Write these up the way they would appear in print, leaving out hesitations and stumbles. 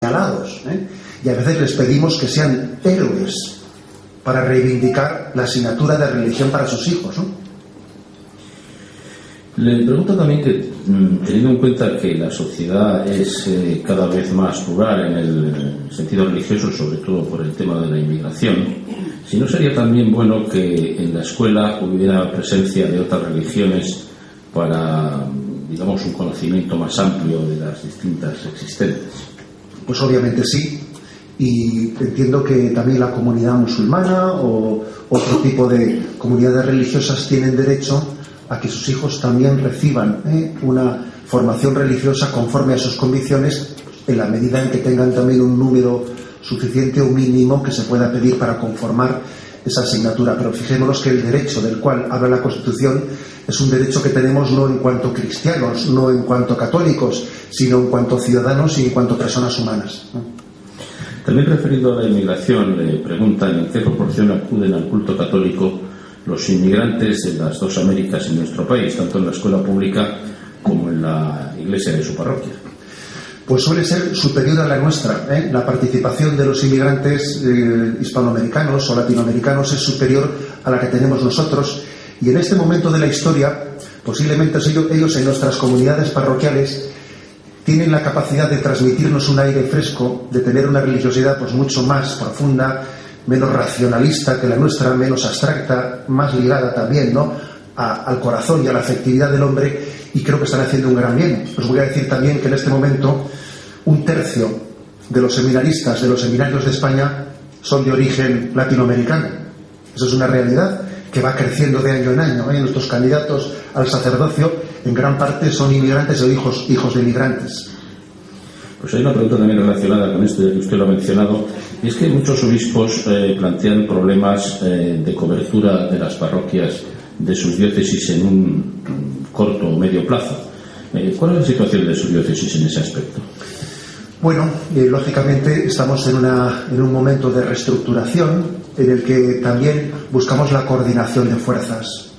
señalados, y a veces les pedimos que sean héroes para reivindicar la asignatura de religión para sus hijos, ¿no? Le pregunto también que, teniendo en cuenta que la sociedad es cada vez más plural en el sentido religioso, sobre todo por el tema de la inmigración, si no sería también bueno que en la escuela hubiera presencia de otras religiones para, digamos, un conocimiento más amplio de las distintas existentes. Pues obviamente sí, y entiendo que también la comunidad musulmana o otro tipo de comunidades religiosas tienen derecho a que sus hijos también reciban una formación religiosa conforme a sus convicciones, en la medida en que tengan también un número suficiente o mínimo que se pueda pedir para conformar esa asignatura. Pero fijémonos que el derecho del cual habla la Constitución es un derecho que tenemos no en cuanto cristianos, no en cuanto católicos, sino en cuanto ciudadanos y en cuanto personas humanas, ¿no? También referido a la inmigración, le preguntan en qué proporción acuden al culto católico los inmigrantes de las dos Américas en nuestro país, tanto en la escuela pública como en la iglesia de su parroquia. Pues suele ser superior a la nuestra, La participación de los inmigrantes hispanoamericanos o latinoamericanos es superior a la que tenemos nosotros, y en este momento de la historia posiblemente ellos en nuestras comunidades parroquiales tienen la capacidad de transmitirnos un aire fresco, de tener una religiosidad pues mucho más profunda, menos racionalista que la nuestra, menos abstracta, más ligada también, ¿no?, al corazón y a la afectividad del hombre, y creo que están haciendo un gran bien. Os voy a decir también que en este momento 1/3 de los seminaristas de los seminarios de España son de origen latinoamericano. Eso es una realidad que va creciendo de año en año, Nuestros candidatos al sacerdocio en gran parte son inmigrantes o hijos de inmigrantes. Pues hay una pregunta también relacionada con esto, ya que usted lo ha mencionado, y es que muchos obispos plantean problemas de cobertura de las parroquias de sus diócesis en un corto o medio plazo. ¿Cuál es la situación de su diócesis en ese aspecto? Bueno, lógicamente estamos en un momento de reestructuración en el que también buscamos la coordinación de fuerzas,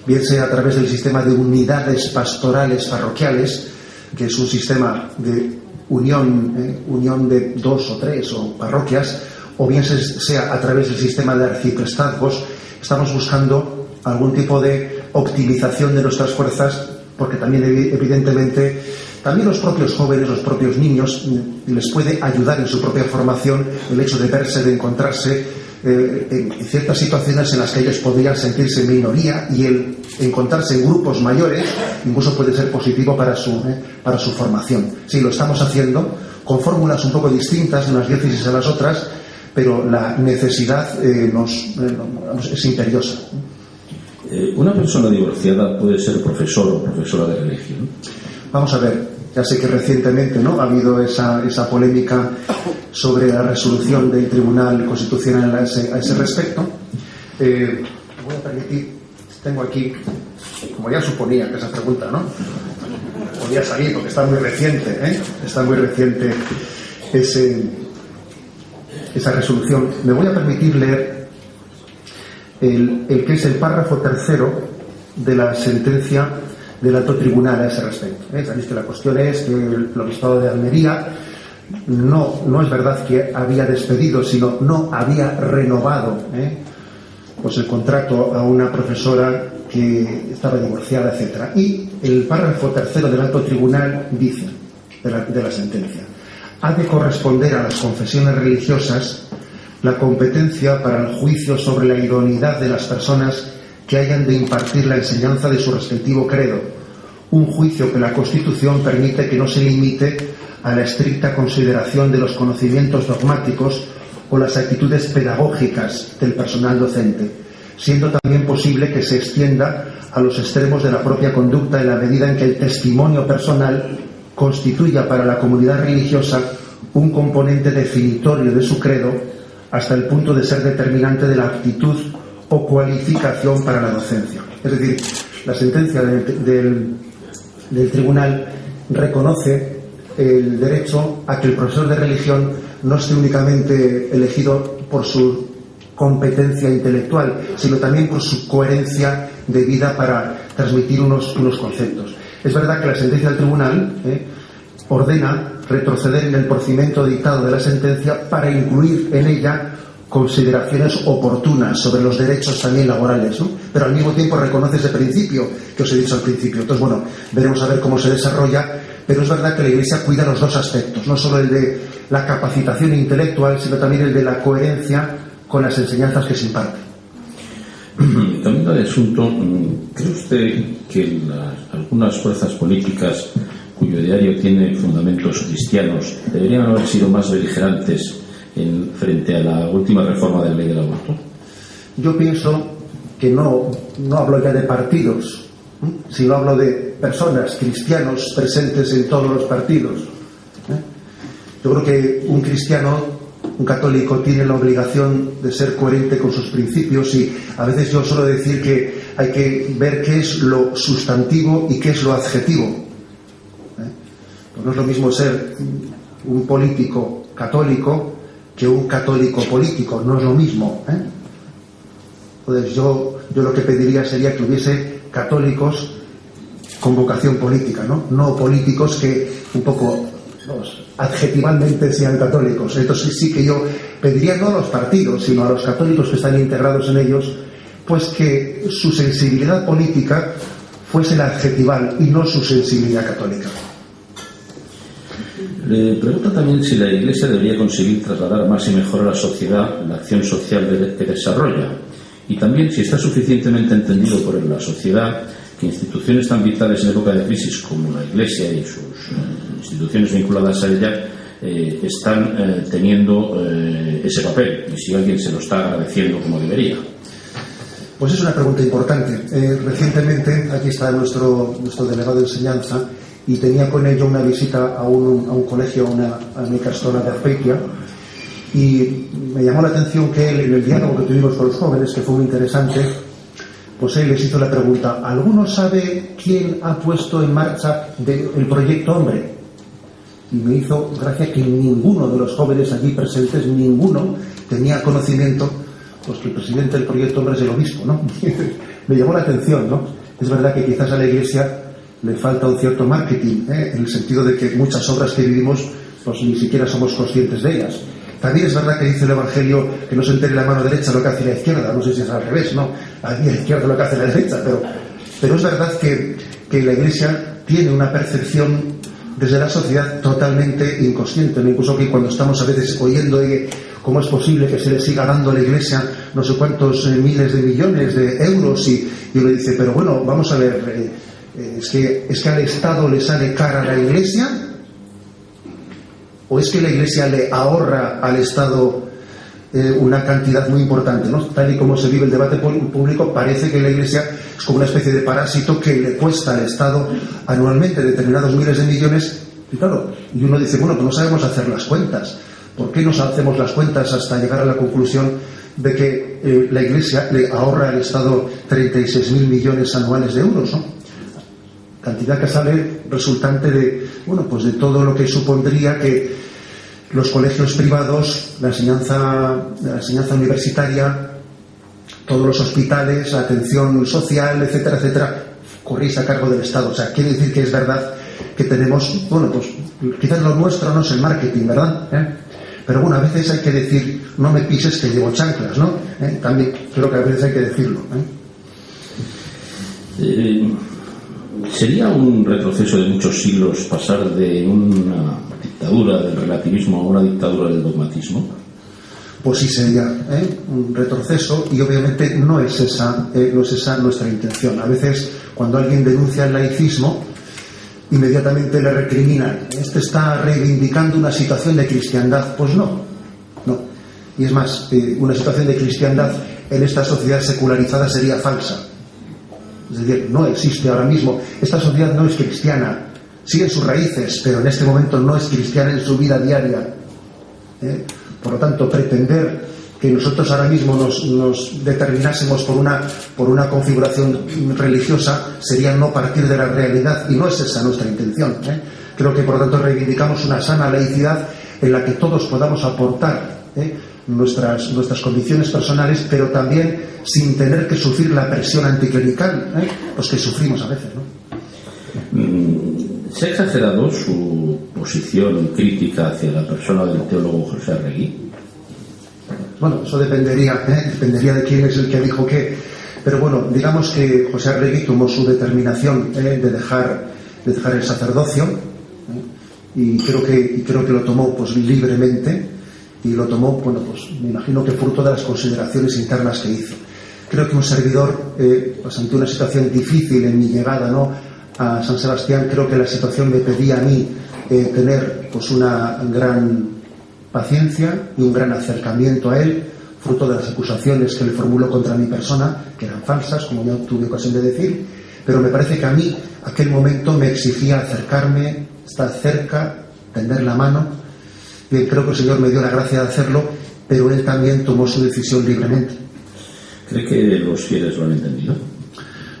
bien sea a través del sistema de unidades pastorales parroquiales, que es un sistema de unión de 2 o 3 o parroquias, o bien sea a través del sistema de arciprestazgos. Estamos buscando algún tipo de optimización de nuestras fuerzas, porque también evidentemente también los propios jóvenes, los propios niños, les puede ayudar en su propia formación el hecho de verse, de encontrarse en ciertas situaciones en las que ellos podrían sentirse en minoría, y el encontrarse en grupos mayores incluso puede ser positivo para su formación. Sí, lo estamos haciendo con fórmulas un poco distintas de unas diócesis a las otras, pero la necesidad es imperiosa. ¿Una persona divorciada puede ser profesor o profesora de religión? Vamos a ver, ya sé que recientemente, ¿no?, ha habido esa polémica sobre la resolución del Tribunal Constitucional a ese respecto. Voy a permitir, tengo aquí, como ya suponía que esa pregunta, ¿no?, podía salir porque está muy reciente, está muy reciente esa resolución. Me voy a permitir leer el que es el párrafo 3 de la sentencia del alto tribunal a ese respecto. Sabéis que la cuestión es que el obispado de Almería no es verdad que había despedido, sino no había renovado pues el contrato a una profesora que estaba divorciada, etcétera. Y el párrafo 3 del alto tribunal dice de la sentencia: ha de corresponder a las confesiones religiosas la competencia para el juicio sobre la idoneidad de las personas que hayan de impartir la enseñanza de su respectivo credo, un juicio que la Constitución permite que no se limite a la estricta consideración de los conocimientos dogmáticos o las actitudes pedagógicas del personal docente, siendo también posible que se extienda a los extremos de la propia conducta en la medida en que el testimonio personal constituya para la comunidad religiosa un componente definitorio de su credo, hasta el punto de ser determinante de la actitud o cualificación para la docencia. Es decir, la sentencia del tribunal reconoce el derecho a que el profesor de religión no esté únicamente elegido por su competencia intelectual, sino también por su coherencia de vida para transmitir unos conceptos. Es verdad que la sentencia del tribunal ordena retroceder en el procedimiento dictado de la sentencia para incluir en ella consideraciones oportunas sobre los derechos también laborales, ¿no? Pero al mismo tiempo reconoce ese principio que os he dicho al principio. Entonces, bueno, veremos a ver cómo se desarrolla, pero es verdad que la Iglesia cuida los dos aspectos, no solo el de la capacitación intelectual, sino también el de la coherencia con las enseñanzas que se imparten. Cambiando de asunto, ¿cree usted que algunas fuerzas políticas cuyo ideario tiene fundamentos cristianos deberían haber sido más beligerantes frente a la última reforma de la ley del aborto? Yo pienso que no hablo ya de partidos, sino hablo de personas, cristianos presentes en todos los partidos. Yo creo que un cristiano, un católico, tiene la obligación de ser coherente con sus principios, y a veces yo suelo decir que hay que ver qué es lo sustantivo y qué es lo adjetivo. Pues no es lo mismo ser un político católico que un católico político, no es lo mismo. Entonces yo lo que pediría sería que hubiese católicos con vocación política, no políticos que un poco adjetivamente sean católicos. Entonces sí que yo pediría no a los partidos, sino a los católicos que están integrados en ellos, pues que su sensibilidad política fuese la adjetival y no su sensibilidad católica. Le pregunta también si la Iglesia debería conseguir trasladar más y mejor a la sociedad la acción social que desarrolla, y también si está suficientemente entendido por la sociedad que instituciones tan vitales en época de crisis como la Iglesia y sus instituciones vinculadas a ella están teniendo ese papel, y si alguien se lo está agradeciendo como debería. Pues es una pregunta importante. Recientemente aquí está nuestro delegado de enseñanza, y tenía con ello una visita a un colegio, a una Ikastola de Azpeitia, y me llamó la atención que él, en el diálogo que tuvimos con los jóvenes, que fue muy interesante, pues él les hizo la pregunta: ¿alguno sabe quién ha puesto en marcha el proyecto Hombre? Y me hizo gracia que ninguno de los jóvenes allí presentes, ninguno tenía conocimiento, pues que el presidente del proyecto Hombre es el obispo, ¿no? Me llamó la atención, ¿no? Es verdad que quizás a la Iglesia le falta un cierto marketing, en el sentido de que muchas obras que vivimos pues ni siquiera somos conscientes de ellas. También es verdad que dice el Evangelio que no se entere la mano derecha lo que hace la izquierda. No sé si es al revés, ¿no? La izquierda lo que hace la derecha, pero es verdad que la Iglesia tiene una percepción desde la sociedad totalmente inconsciente, ¿no? Incluso que cuando estamos a veces oyendo cómo es posible que se le siga dando a la Iglesia no sé cuántos miles de millones de euros, y uno dice, pero bueno, vamos a ver, ¿es que al Estado le sale cara a la Iglesia? ¿O es que la Iglesia le ahorra al Estado una cantidad muy importante, ¿no? Tal y como se vive el debate público, parece que la Iglesia es como una especie de parásito que le cuesta al Estado anualmente determinados miles de millones. Y claro, y uno dice, bueno, pues no sabemos hacer las cuentas. ¿Por qué no hacemos las cuentas hasta llegar a la conclusión de que la Iglesia le ahorra al Estado 36.000 millones anuales de euros, ¿no? Cantidad que sale resultante de todo lo que supondría que los colegios privados, la enseñanza universitaria, todos los hospitales, la atención social, etcétera, etcétera, corréis a cargo del Estado. O sea, quiere decir que es verdad que tenemos, quizás lo nuestro no es el marketing, ¿verdad? Pero bueno, a veces hay que decir, no me pises que llevo chanclas, ¿no? También creo que a veces hay que decirlo. ¿Sería un retroceso de muchos siglos pasar de una dictadura del relativismo a una dictadura del dogmatismo? Pues sí sería un retroceso, y obviamente no es esa nuestra intención. A veces cuando alguien denuncia el laicismo, inmediatamente le recriminan, este está reivindicando una situación de cristiandad. Pues no. Y es más, una situación de cristiandad en esta sociedad secularizada sería falsa. Es decir, no existe ahora mismo. Esta sociedad no es cristiana, sigue sus raíces, pero en este momento no es cristiana en su vida diaria. Por lo tanto, pretender que nosotros ahora mismo nos determinásemos por una configuración religiosa sería no partir de la realidad, y no es esa nuestra intención. Creo que, por lo tanto, reivindicamos una sana laicidad en la que todos podamos aportar nuestras condiciones personales, pero también sin tener que sufrir la presión anticlerical, pues que sufrimos a veces, ¿no? ¿Se ha exagerado su oposición crítica hacia la persona del teólogo José Arregui? Bueno, eso dependería de quién es el que dijo qué. Pero bueno, digamos que José Arregui tomó su determinación de dejar el sacerdocio, y creo que lo tomó pues libremente, y lo tomó, bueno, pues me imagino que fruto de las consideraciones internas que hizo. Creo que un servidor, pues ante una situación difícil en mi llegada, ¿no?, a San Sebastián, creo que la situación me pedía a mí tener pues una gran paciencia y un gran acercamiento a él, fruto de las acusaciones que él formuló contra mi persona, que eran falsas, como ya tuve ocasión de decir, pero me parece que a mí aquel momento me exigía acercarme, estar cerca, tender la mano. Bien, creo que el Señor me dio la gracia de hacerlo, pero él también tomó su decisión libremente. ¿Cree que los fieles lo han entendido?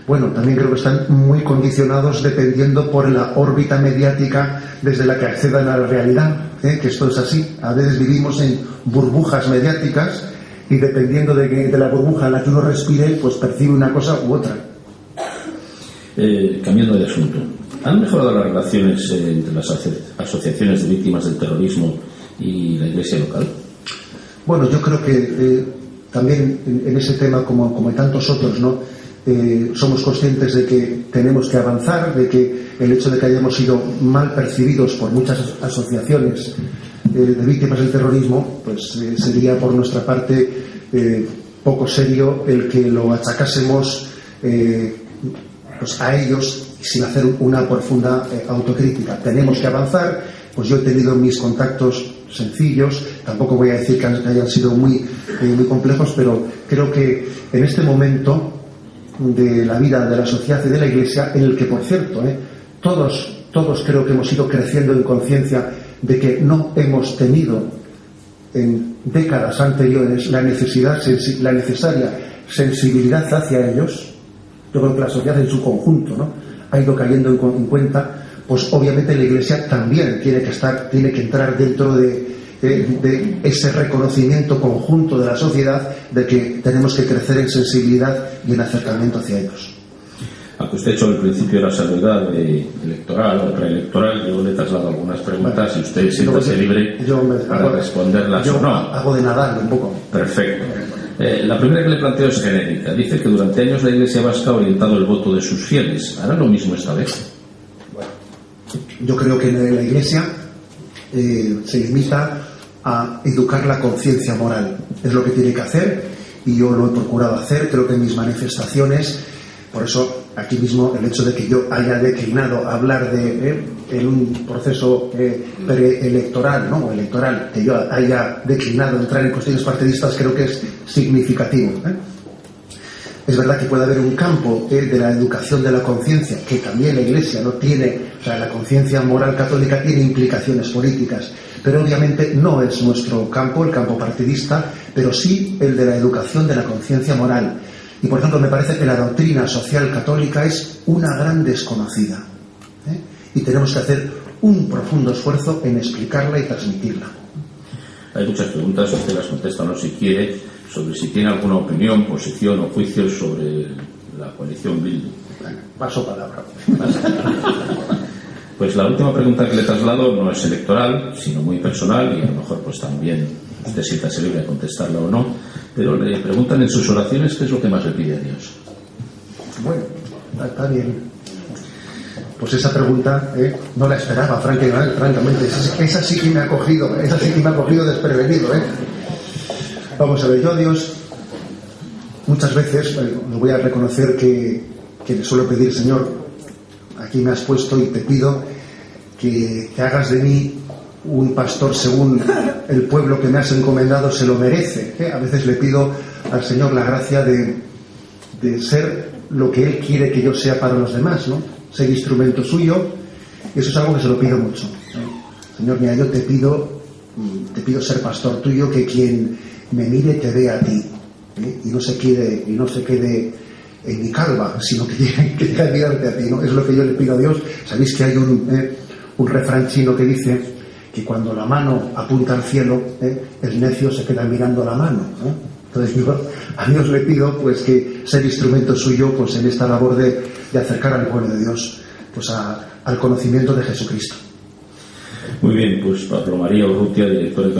Bueno, también creo que están muy condicionados dependiendo por la órbita mediática desde la que accedan a la realidad, que esto es así. A veces vivimos en burbujas mediáticas y dependiendo de la burbuja en la que uno respire, pues percibe una cosa u otra. Cambiando de asunto, ¿han mejorado las relaciones entre las asociaciones de víctimas del terrorismo y la Iglesia local? Bueno, yo creo que también en ese tema, como en tantos otros, ¿no?, somos conscientes de que tenemos que avanzar, de que el hecho de que hayamos sido mal percibidos por muchas asociaciones de víctimas del terrorismo, pues sería por nuestra parte poco serio el que lo achacásemos pues a ellos sin hacer una profunda autocrítica. Tenemos que avanzar. Pues yo he tenido mis contactos sencillos, tampoco voy a decir que hayan sido muy complejos, pero creo que en este momento de la vida de la sociedad y de la Iglesia, en el que, por cierto, todos creo que hemos ido creciendo en conciencia de que no hemos tenido en décadas anteriores la necesaria sensibilidad hacia ellos. Yo creo que la sociedad en su conjunto, ¿no?, ha ido cayendo en cuenta. Pues obviamente la Iglesia también tiene que entrar dentro de ese reconocimiento conjunto de la sociedad de que tenemos que crecer en sensibilidad y en acercamiento hacia ellos. Aunque usted ha hecho al principio la salvedad electoral o preelectoral, yo le he trasladado algunas preguntas y usted siéntase libre para responderlas o no. Hago de Nadal un poco. Perfecto. La primera que le planteo es genérica. Dice que durante años la Iglesia vasca ha orientado el voto de sus fieles. ¿Hará lo mismo esta vez? Bueno, yo creo que la Iglesia se limita a educar la conciencia moral. Es lo que tiene que hacer y yo lo he procurado hacer. Creo que en mis manifestaciones, por eso aquí mismo el hecho de que yo haya declinado hablar en un proceso preelectoral, ¿no?, o electoral, que yo haya declinado entrar en cuestiones partidistas, creo que es significativo. Es verdad que puede haber un campo de la educación de la conciencia, que también la Iglesia no tiene, o sea, la conciencia moral católica tiene implicaciones políticas, pero obviamente no es nuestro campo, el campo partidista, pero sí el de la educación de la conciencia moral. Y por ejemplo, me parece que la doctrina social católica es una gran desconocida, y tenemos que hacer un profundo esfuerzo en explicarla y transmitirla. Hay muchas preguntas, usted las contesta o no si quiere, sobre si tiene alguna opinión, posición o juicio sobre la coalición Bildu. Paso palabra. Pues la última pregunta que le traslado no es electoral, sino muy personal, y a lo mejor pues también usted siéntase libre de contestarla o no, pero le preguntan en sus oraciones qué es lo que más le pide a Dios. Bueno, está bien. Pues esa pregunta no la esperaba, francamente. Esa sí que me ha cogido, desprevenido. Vamos a ver, yo a Dios muchas veces le voy a reconocer que le suelo pedir: Señor, aquí me has puesto y te pido que hagas de mí un pastor según el pueblo que me has encomendado se lo merece. A veces le pido al Señor la gracia de ser lo que Él quiere que yo sea para los demás, ¿no? Ser instrumento suyo, y eso es algo que se lo pido mucho. Señor, mira, yo te pido ser pastor tuyo, que quien me mire te vea a ti, y no se quede en mi calva, sino que llegue a mirarte a ti, ¿no? Es lo que yo le pido a Dios. Sabéis que hay un refrán chino que dice que cuando la mano apunta al cielo, el necio se queda mirando la mano, ¿no? Entonces yo a Dios le pido pues que ser instrumento suyo pues en esta labor de acercar al pueblo de Dios pues al conocimiento de Jesucristo. Muy bien, pues Pablo María Urrutia, director de